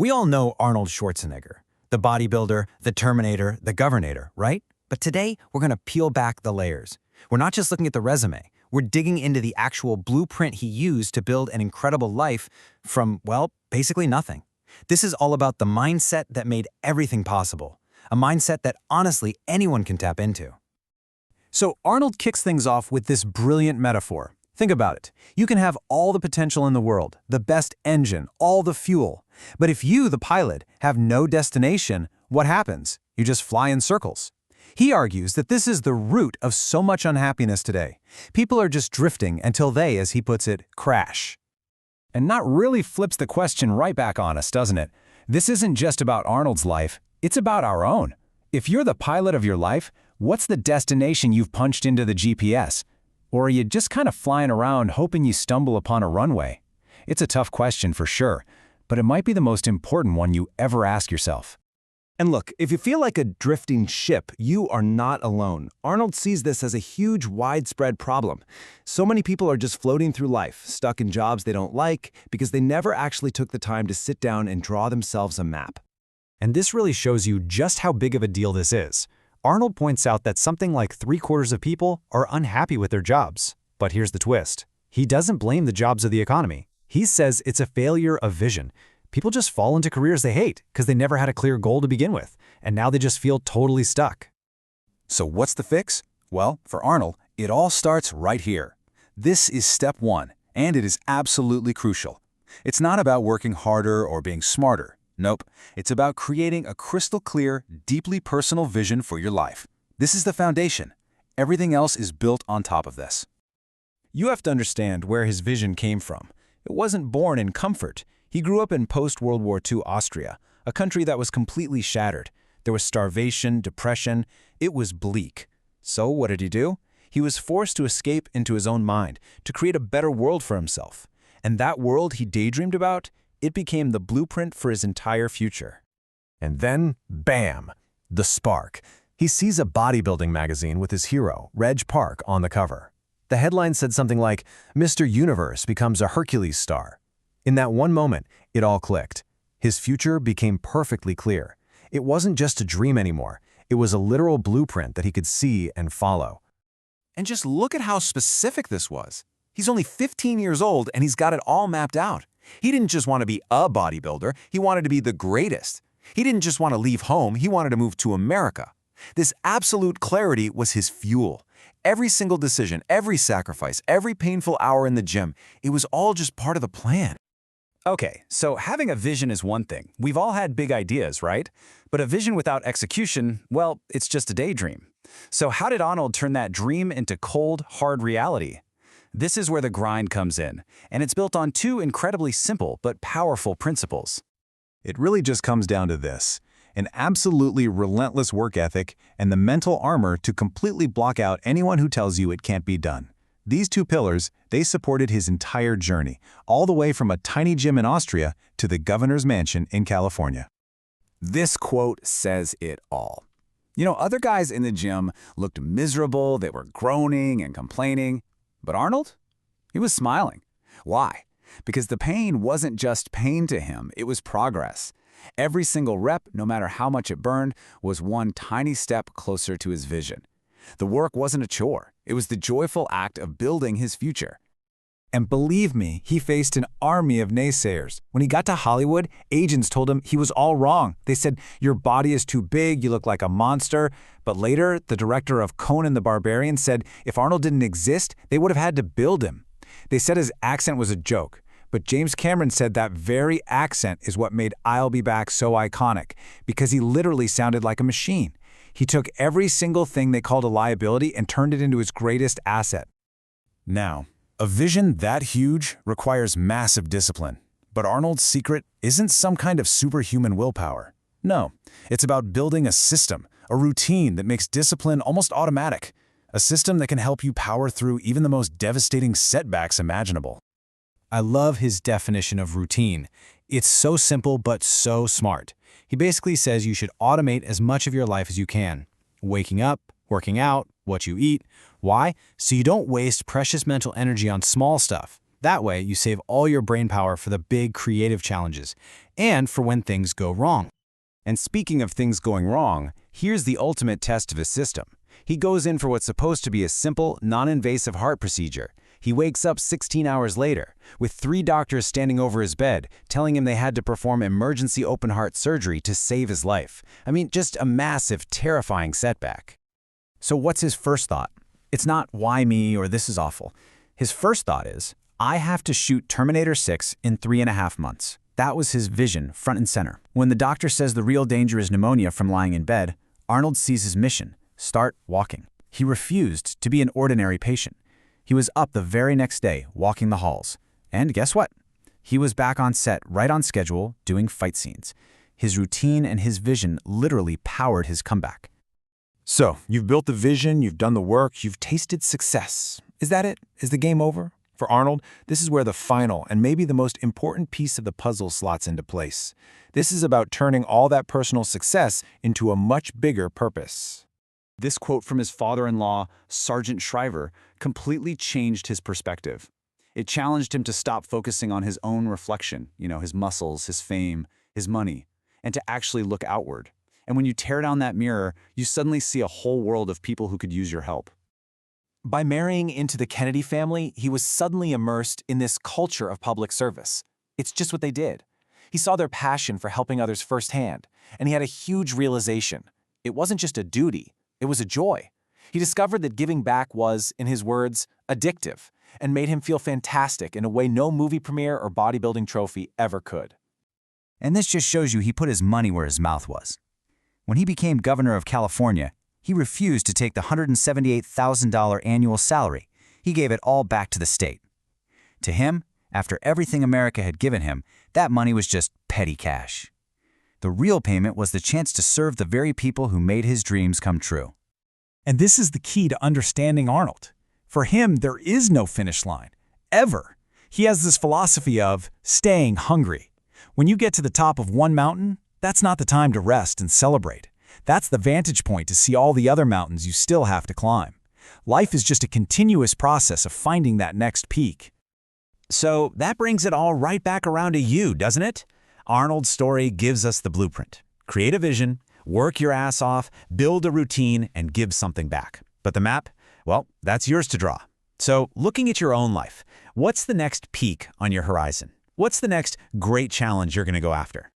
We all know Arnold Schwarzenegger, the bodybuilder, the Terminator, the Governator, right? But today, we're going to peel back the layers. We're not just looking at the resume. We're digging into the actual blueprint he used to build an incredible life from, well, basically nothing. This is all about the mindset that made everything possible, a mindset that honestly anyone can tap into. So Arnold kicks things off with this brilliant metaphor. Think about it. You can have all the potential in the world, the best engine, all the fuel. But if you, the pilot, have no destination, what happens? You just fly in circles. He argues that this is the root of so much unhappiness today. People are just drifting until they, as he puts it, crash. And that really flips the question right back on us, doesn't it? This isn't just about Arnold's life, it's about our own. If you're the pilot of your life, what's the destination you've punched into the GPS? Or are you just kind of flying around hoping you stumble upon a runway? It's a tough question for sure, but it might be the most important one you ever ask yourself. And look, if you feel like a drifting ship, you are not alone. Arnold sees this as a huge, widespread problem. So many people are just floating through life, stuck in jobs they don't like, because they never actually took the time to sit down and draw themselves a map. And this really shows you just how big of a deal this is. Arnold points out that something like 3/4 of people are unhappy with their jobs. But here's the twist. He doesn't blame the jobs of the economy. He says it's a failure of vision. People just fall into careers they hate because they never had a clear goal to begin with, and now they just feel totally stuck. So what's the fix? Well, for Arnold, it all starts right here. This is step one, and it is absolutely crucial. It's not about working harder or being smarter. Nope, it's about creating a crystal clear, deeply personal vision for your life. This is the foundation. Everything else is built on top of this. You have to understand where his vision came from. It wasn't born in comfort. He grew up in post-World War II Austria, a country that was completely shattered. There was starvation, depression. It was bleak. So what did he do? He was forced to escape into his own mind, to create a better world for himself. And that world he daydreamed about, it became the blueprint for his entire future. And then, bam, the spark. He sees a bodybuilding magazine with his hero, Reg Park, on the cover. The headline said something like, "Mr. Universe becomes a Hercules star." In that one moment, it all clicked. His future became perfectly clear. It wasn't just a dream anymore. It was a literal blueprint that he could see and follow. And just look at how specific this was. He's only 15 years old and he's got it all mapped out. He didn't just want to be a bodybuilder, he wanted to be the greatest. He didn't just want to leave home, he wanted to move to America. This absolute clarity was his fuel. Every single decision, every sacrifice, every painful hour in the gym, it was all just part of the plan. Okay, so having a vision is one thing. We've all had big ideas, right? But a vision without execution, well, it's just a daydream. So how did Arnold turn that dream into cold, hard reality? This is where the grind comes in, and it's built on two incredibly simple but powerful principles. It really just comes down to this: an absolutely relentless work ethic and the mental armor to completely block out anyone who tells you it can't be done. These two pillars, they supported his entire journey, all the way from a tiny gym in Austria to the governor's mansion in California. This quote says it all. You know, other guys in the gym looked miserable, they were groaning and complaining. But Arnold? He was smiling. Why? Because the pain wasn't just pain to him, it was progress. Every single rep, no matter how much it burned, was one tiny step closer to his vision. The work wasn't a chore, it was the joyful act of building his future. And believe me, he faced an army of naysayers. When he got to Hollywood, agents told him he was all wrong. They said, "Your body is too big, you look like a monster." But later, the director of Conan the Barbarian said if Arnold didn't exist, they would have had to build him. They said his accent was a joke. But James Cameron said that very accent is what made I'll Be Back so iconic, because he literally sounded like a machine. He took every single thing they called a liability and turned it into his greatest asset. Now, a vision that huge requires massive discipline. But Arnold's secret isn't some kind of superhuman willpower. No, it's about building a system, a routine that makes discipline almost automatic. A system that can help you power through even the most devastating setbacks imaginable. I love his definition of routine. It's so simple but so smart. He basically says you should automate as much of your life as you can. Waking up, working out, what you eat. Why? So you don't waste precious mental energy on small stuff. That way, you save all your brain power for the big creative challenges and for when things go wrong. And speaking of things going wrong, here's the ultimate test of his system. He goes in for what's supposed to be a simple, non-invasive heart procedure. He wakes up 16 hours later, with 3 doctors standing over his bed, telling him they had to perform emergency open-heart surgery to save his life. I mean, just a massive, terrifying setback. So what's his first thought? It's not, why me, or this is awful. His first thought is, I have to shoot Terminator 6 in 3.5 months. That was his vision, front and center. When the doctor says the real danger is pneumonia from lying in bed, Arnold sees his mission: start walking. He refused to be an ordinary patient. He was up the very next day, walking the halls. And guess what? He was back on set, right on schedule, doing fight scenes. His routine and his vision literally powered his comeback. So, you've built the vision, you've done the work, you've tasted success. Is that it? Is the game over? For Arnold, this is where the final and maybe the most important piece of the puzzle slots into place. This is about turning all that personal success into a much bigger purpose. This quote from his father-in-law, Sergeant Shriver, completely changed his perspective. It challenged him to stop focusing on his own reflection, his muscles, his fame, his money, and to actually look outward. And when you tear down that mirror, you suddenly see a whole world of people who could use your help. By marrying into the Kennedy family, he was suddenly immersed in this culture of public service. It's just what they did. He saw their passion for helping others firsthand, and he had a huge realization. It wasn't just a duty, it was a joy. He discovered that giving back was, in his words, addictive, and made him feel fantastic in a way no movie premiere or bodybuilding trophy ever could. And this just shows you he put his money where his mouth was. When he became governor of California, he refused to take the $178,000 annual salary. He gave it all back to the state. To him, after everything America had given him, that money was just petty cash. The real payment was the chance to serve the very people who made his dreams come true. And this is the key to understanding Arnold. For him, there is no finish line, ever. He has this philosophy of staying hungry. When you get to the top of one mountain, that's not the time to rest and celebrate. That's the vantage point to see all the other mountains you still have to climb. Life is just a continuous process of finding that next peak. So that brings it all right back around to you, doesn't it? Arnold's story gives us the blueprint. Create a vision, work your ass off, build a routine, and give something back. But the map? Well, that's yours to draw. So looking at your own life, what's the next peak on your horizon? What's the next great challenge you're going to go after?